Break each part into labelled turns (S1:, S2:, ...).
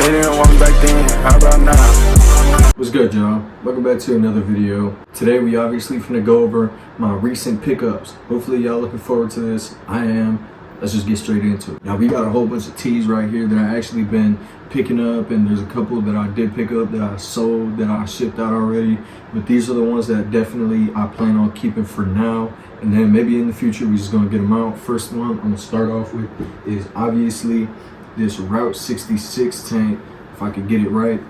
S1: They didn't want me back then, how about now?
S2: What's good, y'all? Welcome back to another video. Today we obviously finna go over my recent pickups. Hopefully y'all looking forward to this. I am. Let's just get straight into it. Now we got a whole bunch of tees right here that I actually been picking up, and there's a couple that I did pick up that I sold, that I shipped out already. But these are the ones that definitely I plan on keeping for now. And then maybe in the future we just gonna get them out. First one I'm gonna start off with is obviously this Route 66 tank. If I could get it right.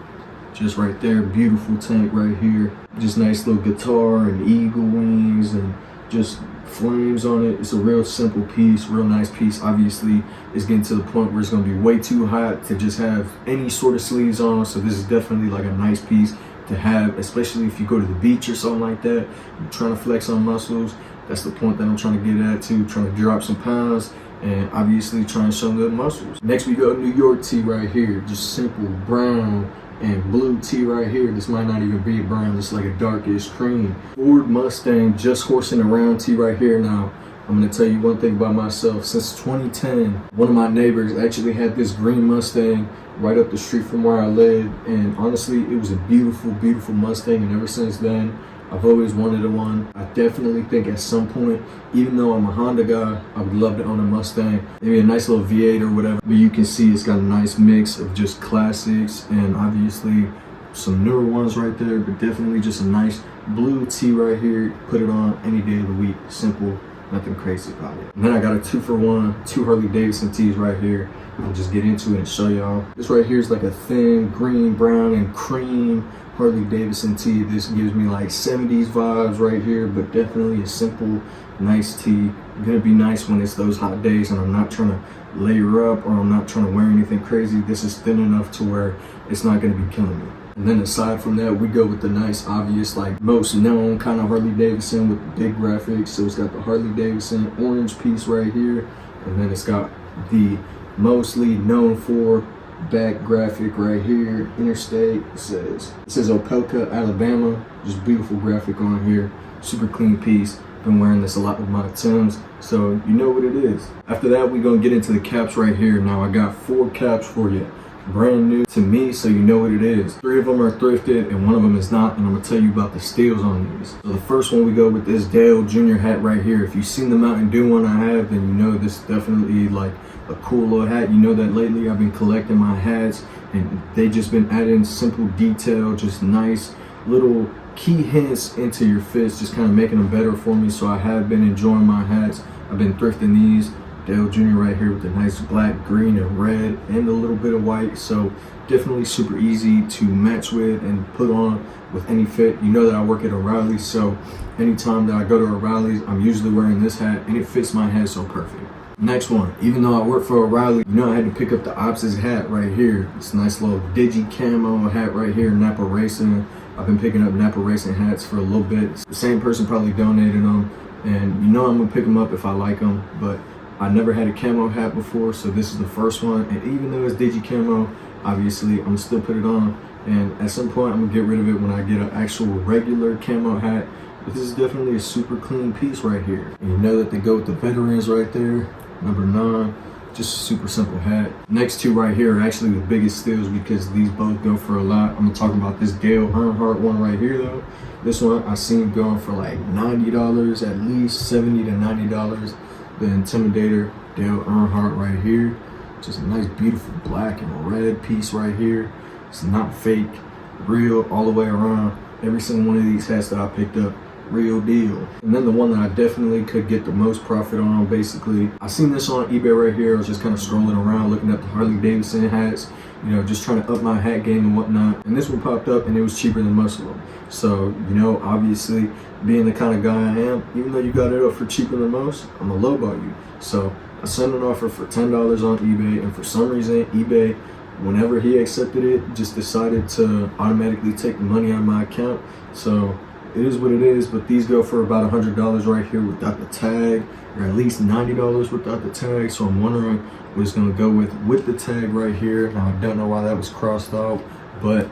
S2: Just right there, beautiful tank right here. Just nice little guitar and eagle wings and just flames on it. It's a real simple piece, real nice piece. Obviously, it's getting to the point where it's gonna be way too hot to just have any sort of sleeves on. So this is definitely like a nice piece to have, especially if you go to the beach or something like that. You're trying to flex on muscles. That's the point that I'm trying to get at too, trying to drop some pounds and obviously trying to show good muscles. Next we go New York tee right here, just simple brown and blue tee right here. This might not even be brown, it's like a darkish cream. Ford Mustang just horsing around tee right here. Now I'm gonna tell you one thing about myself. Since 2010, one of my neighbors actually had this green Mustang right up the street from where I live, and honestly it was a beautiful Mustang, and ever since then I've always wanted one. I definitely think at some point, even though I'm a Honda guy, I would love to own a Mustang. Maybe a nice little V8 or whatever. But you can see it's got a nice mix of just classics and obviously some newer ones right there, but definitely just a nice blue tee right here. Put it on any day of the week. Simple, nothing crazy about it. And then I got a 2-for-1, 2 Harley Davidson tees right here. I'll just get into it and show y'all. This right here is like a thin green, brown, and cream Harley Davidson tee. This gives me like 70s vibes right here, but definitely a simple, nice tee. Gonna be nice when it's those hot days and I'm not trying to layer up or I'm not trying to wear anything crazy. This is thin enough to where it's not gonna be killing me. And then aside from that, we go with the nice, obvious, like most known kind of Harley Davidson with big graphics. So it's got the Harley Davidson orange piece right here, and then it's got the mostly known for back graphic right here, Interstate. It says Opelka, Alabama. Just beautiful graphic on here, super clean piece. Been wearing this a lot with my Timbs, so you know what it is. After that, we're gonna get into the caps right here. Now I got 4 caps for you, brand new to me, so you know what it is. 3 of them are thrifted and 1 of them is not, and I'm gonna tell you about the steals on these. So the first one, we go with this Dale Jr. hat right here. If you've seen the Mountain Dew one I have, then you know this is definitely like a cool little hat. You know that lately I've been collecting my hats and they just been adding simple detail, just nice little key hints into your fits, just kind of making them better for me. So I have been enjoying my hats. I've been thrifting these. Dale Jr. right here with the nice black, green, and red, and a little bit of white. So definitely super easy to match with and put on with any fit. You know that I work at O'Reilly's, so anytime that I go to O'Reilly's, I'm usually wearing this hat and it fits my head so perfect. Next one, even though I work for O'Reilly, you know I had to pick up the opposite hat right here. This nice little Digi camo hat right here, Napa Racing. I've been picking up Napa Racing hats for a little bit. The same person probably donated them, and you know I'm gonna pick them up if I like them, but I never had a camo hat before, so this is the first one. And even though it's Digi camo, obviously I'm gonna still put it on, and at some point I'm gonna get rid of it when I get an actual regular camo hat. But this is definitely a super clean piece right here. And you know that they go with the veterans right there, number 9. Just a super simple hat. Next 2 right here are actually the biggest steals because these both go for a lot. I'm gonna talk about this Dale Earnhardt one right here though. This one I seen going for like $90, at least $70 to $90. The Intimidator Dale Earnhardt right here. Just a nice beautiful black and red piece right here. It's not fake, real all the way around. Every single one of these hats that I picked up, real deal. And then the one that I definitely could get the most profit on, basically, I seen this on eBay right here. I was just kind of strolling around looking at the Harley Davidson hats, you know, just trying to up my hat game and whatnot. And this one popped up and it was cheaper than most of them. So, you know, obviously being the kind of guy I am, even though you got it up for cheaper than most, I'm gonna lowball you. So I sent an offer for $10 on eBay, and for some reason eBay, whenever he accepted it, just decided to automatically take the money out of my account. So it is what it is, but these go for about $100 right here without the tag, or at least $90 without the tag. So I'm wondering what it's gonna go with the tag right here. Now I don't know why that was crossed out, but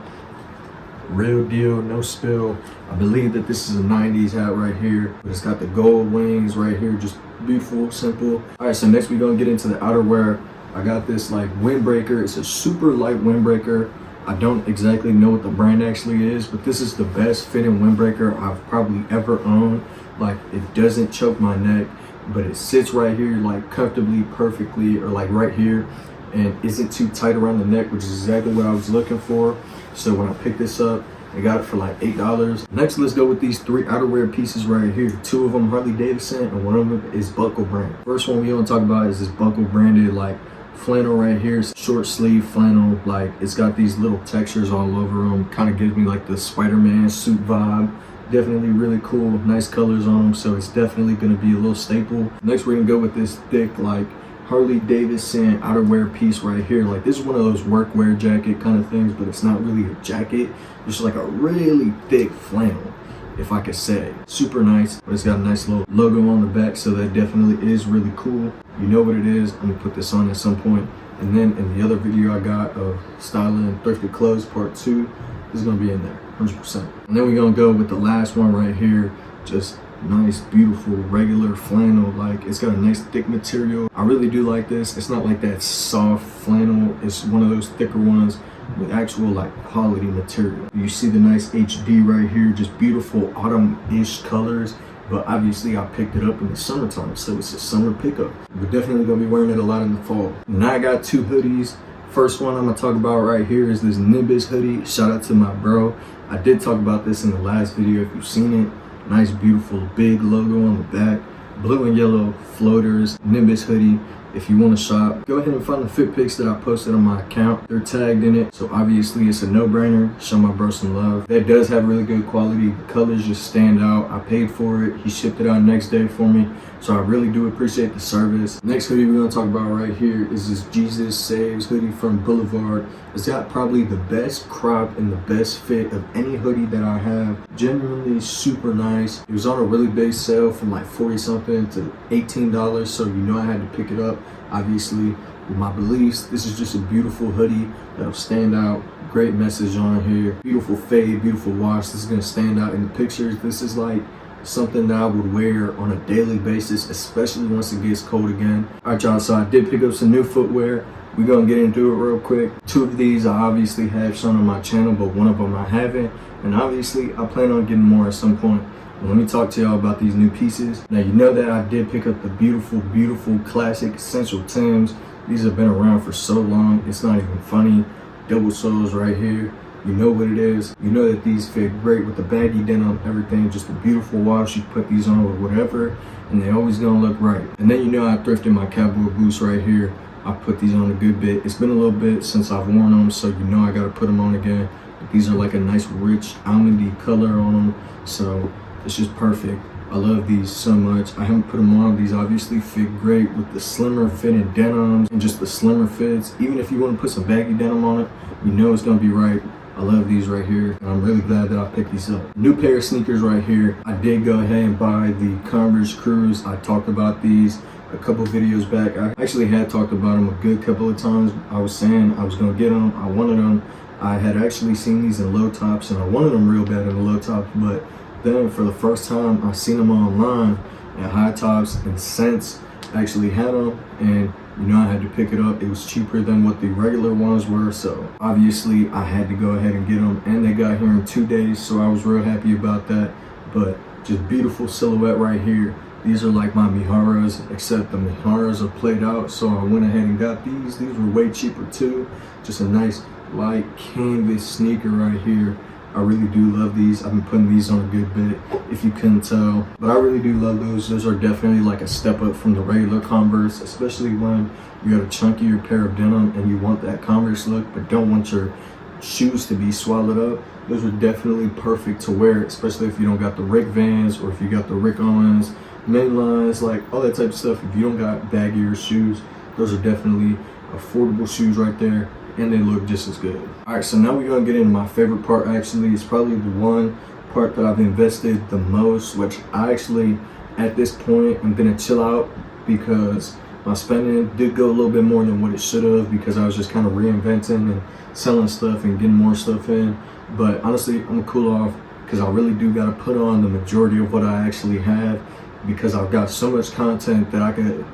S2: real deal, no spill. I believe that this is a 90s hat right here, but it's got the gold wings right here, just beautiful, simple. All right, so next we're gonna get into the outerwear. I got this like windbreaker. It's a super light windbreaker. I don't exactly know what the brand actually is, but this is the best fitting windbreaker I've probably ever owned. Like, it doesn't choke my neck, but it sits right here like comfortably, perfectly, or like right here, and isn't too tight around the neck, which is exactly what I was looking for. So when I picked this up, I got it for like $8. Next, let's go with these 3 outerwear pieces right here. 2 of them Harley Davidson, and 1 of them is Buckle brand. First one we want to talk about is this Buckle branded like flannel right here. It's short sleeve flannel. Like, it's got these little textures all over them. Kind of gives me like the Spider-Man suit vibe. Definitely really cool. Nice colors on them, so it's definitely going to be a little staple. Next, we're going to go with this thick like Harley Davidson outerwear piece right here. Like, this is one of those workwear jacket kind of things, but it's not really a jacket. It's like a really thick flannel, if I could say. Super nice, but it's got a nice little logo on the back, so that definitely is really cool. You know what it is. I'm gonna put this on at some point. And then in the other video I got of styling thrifted clothes part 2, this is gonna be in there 100%. And then we're gonna go with the last one right here. Just nice, beautiful, regular flannel. Like, it's got a nice thick material. I really do like this. It's not like that soft flannel. It's one of those thicker ones with actual like quality material. You see the nice HD right here, just beautiful autumn-ish colors. But obviously I picked it up in the summertime, so it's a summer pickup. We're definitely gonna be wearing it a lot in the fall. Now I got 2 hoodies. First one I'm gonna talk about right here is this Nimbus hoodie. Shout out to my bro. I did talk about this in the last video if you've seen it. Nice, beautiful, big logo on the back. Blue and yellow floaters, Nimbus hoodie. If you want to shop, go ahead and find the fit pics that I posted on my account. They're tagged in it, so obviously it's a no-brainer. Show my bro some love. That does have really good quality. The colors just stand out. I paid for it. He shipped it out next day for me, so I really do appreciate the service. Next hoodie we're going to talk about right here is this Jesus Saves hoodie from Boulevard. It's got probably the best crop and the best fit of any hoodie that I have. Genuinely super nice. It was on a really big sale from like 40 something to $18, so you know I had to pick it up. Obviously, with my beliefs, this is just a beautiful hoodie that'll stand out. Great message on here. Beautiful fade, beautiful wash. This is gonna stand out in the pictures. This is like something that I would wear on a daily basis, especially once it gets cold again. All right, y'all, so I did pick up some new footwear. We're gonna get into it real quick. 2 of these I obviously have shown on my channel, but 1 of them I haven't. And obviously, I plan on getting more at some point. Let me talk to y'all about these new pieces. Now, you know that I did pick up the beautiful, beautiful classic Essential Tims. These have been around for so long, it's not even funny. Double soles right here. You know what it is. You know that these fit great with the baggy denim, everything. Just a beautiful wash. You put these on with whatever, and they always gonna look right. And then you know I thrifted my cowboy boots right here. I put these on a good bit. It's been a little bit since I've worn them, so you know I gotta put them on again. But these are like a nice, rich, almondy color on them, so it's just perfect. I love these so much. I haven't put them on. These obviously fit great with the slimmer fitting denims and just the slimmer fits. Even if you want to put some baggy denim on it, you know it's gonna be right. I love these right here, and I'm really glad that I picked these up. New pair of sneakers right here. I did go ahead and buy the Converse Cruise. I talked about these a couple videos back. I actually had talked about them a good couple of times. I was saying I was gonna get them. I wanted them. I had actually seen these in low tops, and I wanted them real bad in the low tops, but then for the first time I seen them online at high tops, and Sense actually had them, and you know I had to pick it up. It was cheaper than what the regular ones were, so obviously I had to go ahead and get them, and they got here in 2 days, so I was real happy about that. But just beautiful silhouette right here. These are like my Miharas, except the Miharas are played out, so I went ahead and got these. These were way cheaper too. Just a nice light canvas sneaker right here. I really do love these. I've been putting these on a good bit, if you couldn't tell. But I really do love those. Those are definitely like a step up from the regular Converse, especially when you got a chunkier pair of denim and you want that Converse look, but don't want your shoes to be swallowed up. Those are definitely perfect to wear, especially if you don't got the Rick Vans, or if you got the Rick Owens, Mainlines, like all that type of stuff. If you don't got baggier shoes, those are definitely affordable shoes right there, and they look just as good. All right, so now we're gonna get into my favorite part. Actually, it's probably the one part that I've invested the most, which I actually, at this point, I'm gonna chill out because my spending did go a little bit more than what it should have, because I was just kind of reinventing and selling stuff and getting more stuff in. But honestly, I'm gonna cool off because I really do gotta put on the majority of what I actually have, because I've got so much content that I could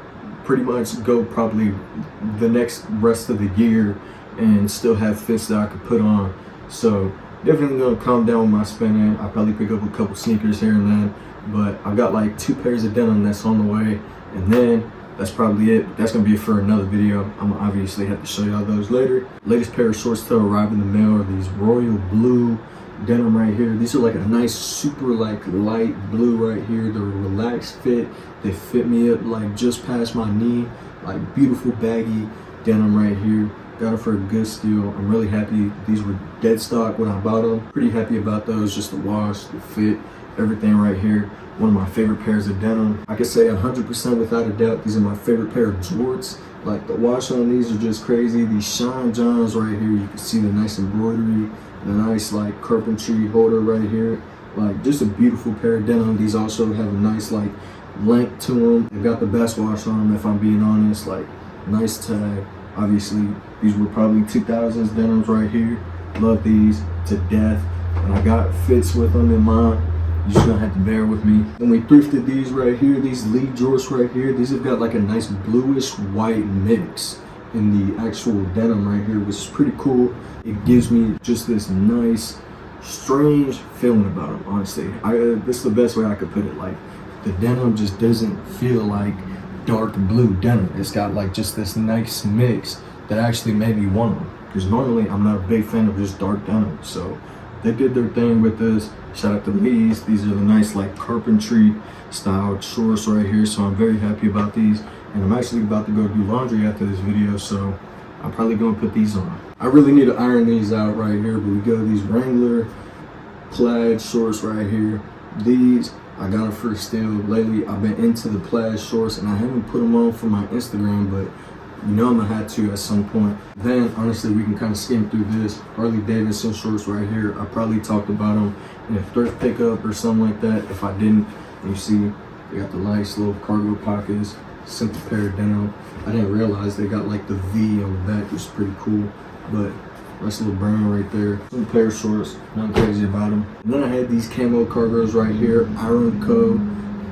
S2: pretty much go probably the next rest of the year and still have fits that I could put on. So definitely gonna calm down with my spending. I'll probably pick up a couple sneakers here and then, but I've got like 2 pairs of denim that's on the way, and then that's probably it. That's gonna be it for another video. I'm gonna obviously have to show y'all those later. Latest pair of shorts to arrive in the mail are these royal blue denim right here. These are like a nice super like light blue right here. They're a relaxed fit. They fit me up like just past my knee. Like beautiful baggy denim right here. Got it for a good steal. I'm really happy. These were dead stock when I bought them. Pretty happy about those. Just the wash, the fit, everything right here. One of my favorite pairs of denim. I can say 100% without a doubt, these are my favorite pair of jorts. Like the wash on these are just crazy. These Shine Johns right here, you can see the nice embroidery, the nice like carpentry holder right here. Like just a beautiful pair of denim. These also have a nice like length to them. They've got the best wash on them if I'm being honest. Like nice tag. Obviously, these were probably 2000s denims right here. Love these to death. And I got fits with them in mind. You're just gonna have to bear with me. Then we thrifted these right here, these Lee jorts right here. These have got like a nice bluish white mix in the actual denim right here, which is pretty cool. It gives me just this nice, strange feeling about them, honestly. This is the best way I could put it. Like, the denim just doesn't feel like dark blue denim. It's got like just this nice mix that actually made me want them. Because normally I'm not a big fan of just dark denim. So they did their thing with this. Shout out to Lee's. These are the nice like carpentry style shorts right here. So I'm very happy about these. And I'm actually about to go do laundry after this video. So I'm probably gonna put these on. I really need to iron these out right here. But we got these Wrangler plaid shorts right here. These I got them for a steal. Lately, I've been into the plaid shorts, and I haven't put them on for my Instagram, but you know I'm gonna have to at some point. Then, honestly, we can kind of skim through this. Harley Davidson shorts right here. I probably talked about them in a thrift pickup or something like that. If I didn't, you see, they got the nice little cargo pockets, simple pair of denim. I didn't realize they got like the V on the back, which is pretty cool, but nice little brand right there. Some pair of shorts, not crazy about them. And then I had these camo cargos right here, Iron Co.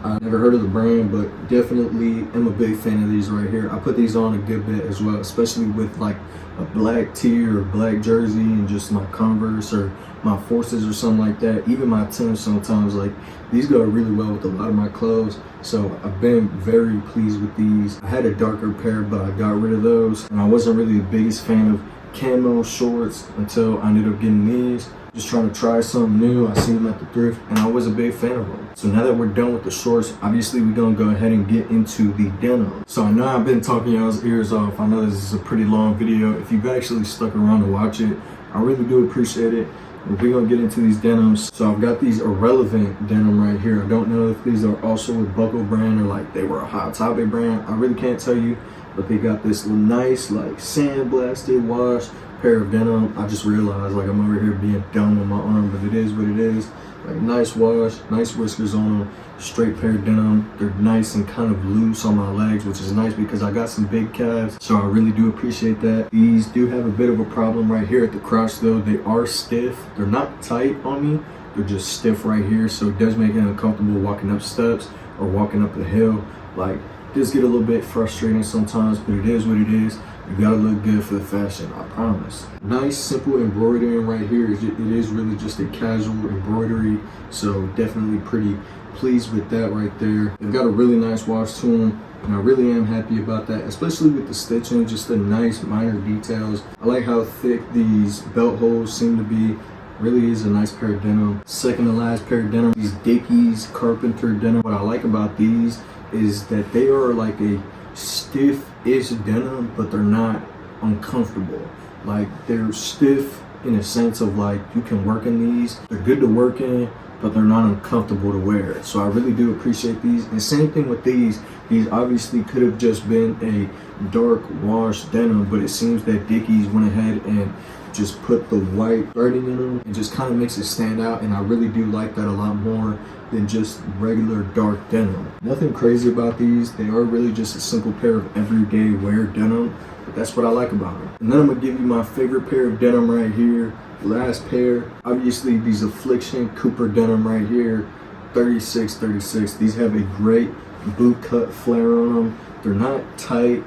S2: I never heard of the brand, but definitely am a big fan of these right here. I put these on a good bit as well, especially with like a black tee or a black jersey and just my Converse or my Forces or something like that. Even my Timbs sometimes, like these go really well with a lot of my clothes. So I've been very pleased with these. I had a darker pair, but I got rid of those. And I wasn't really the biggest fan of camo shorts until I ended up getting these. Just trying to try something new. I seen them at the thrift and I was a big fan of them. So now that we're done with the shorts, obviously we're gonna go ahead and get into the denim. So I know I've been talking y'all's ears off. I know this is a pretty long video. If you've actually stuck around to watch it, I really do appreciate it. We're gonna get into these denims. So I've got these Irrelevant denim right here. I don't know if these are also a Buckle brand or like they were a Hot Topic brand. I really can't tell you, but they got this nice like sandblasted wash pair of denim. I just realized like I'm over here being dumb on my arm, but it is what it is. Like nice wash, nice whiskers on them, straight pair of denim. They're nice and kind of loose on my legs, which is nice because I got some big calves, so I really do appreciate that. These do have a bit of a problem right here at the crotch though. They are stiff. They're not tight on me. They're just stiff right here, so it does make it uncomfortable walking up steps or walking up the hill. Like, does get a little bit frustrating sometimes, but it is what it is. You gotta look good for the fashion, I promise. Nice, simple embroidery right here. It is really just a casual embroidery, so definitely pretty pleased with that right there. They've got a really nice wash to them, and I really am happy about that, especially with the stitching, just the nice minor details. I like how thick these belt holes seem to be. Really is a nice pair of denim. Second to last pair of denim, these Dickies Carpenter denim. What I like about these is that they are like a stiff-ish denim, but they're not uncomfortable. Like, they're stiff in a sense of like you can work in these. They're good to work in, but they're not uncomfortable to wear. So I really do appreciate these. And same thing with these. These obviously could have just been a dark wash denim, but it seems that Dickies went ahead and just put the white threading in them and just kind of makes it stand out. And I really do like that a lot more than just regular dark denim. Nothing crazy about these. They are really just a simple pair of everyday wear denim, but that's what I like about them. And then I'm gonna give you my favorite pair of denim right here. Last pair, obviously these Affliction Cooper denim right here, 36. These have a great boot cut flare on them. They're not tight.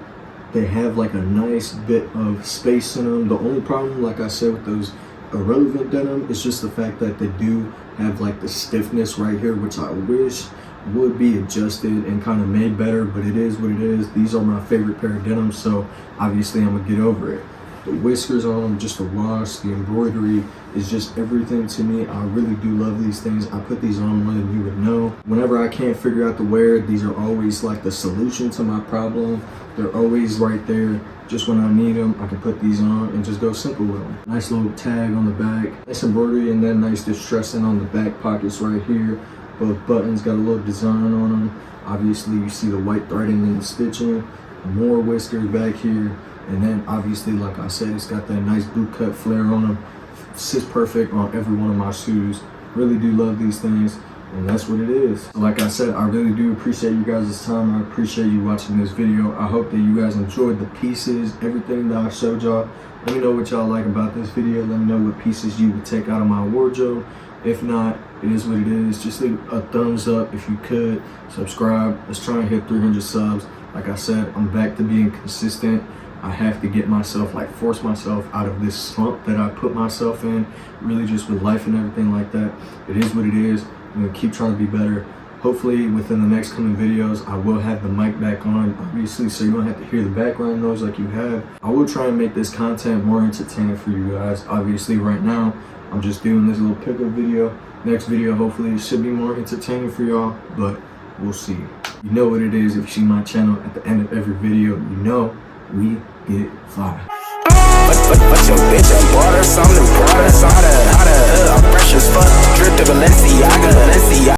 S2: They have like a nice bit of space in them. The only problem, like I said, with those irrelevant denim is just the fact that they do have like the stiffness right here, which I wish would be adjusted and kind of made better, but it is what it is. These are my favorite pair of denim, so obviously I'm gonna get over it. The whiskers on them, just the wash, the embroidery is just everything to me. I really do love these things. I put these on more than you would know. Whenever I can't figure out the wear, these are always like the solution to my problem. They're always right there. Just when I need them, I can put these on and just go simple with them. Nice little tag on the back, nice embroidery, and then nice distressing on the back pockets right here. Both buttons got a little design on them. Obviously, you see the white threading and the stitching. More whiskers back here. And then obviously, like I said, it's got that nice boot cut flare on them. Sits perfect on every one of my shoes. Really do love these things, and that's what it is. Like I said, I really do appreciate you guys' time. I appreciate you watching this video. I hope that you guys enjoyed the pieces, everything that I showed y'all. Let me know what y'all like about this video. Let me know what pieces you would take out of my wardrobe. If not, it is what it is. Just leave a thumbs up if you could. Subscribe. Let's try and hit 300 subs. Like I said, I'm back to being consistent. I have to get myself, like force myself out of this slump that I put myself in, really just with life and everything like that. It is what it is. I'm gonna keep trying to be better. Hopefully within the next coming videos, I will have the mic back on, obviously, so you don't have to hear the background noise like you have. I will try and make this content more entertaining for you guys. Obviously right now, I'm just doing this little pickup video. Next video, hopefully it should be more entertaining for y'all, but we'll see. You know what it is. If you see my channel at the end of every video, you know we get fly.
S1: But your bitch, I bought her something, brought us all the, I'm fresh as fuck, drip to Balenciaga.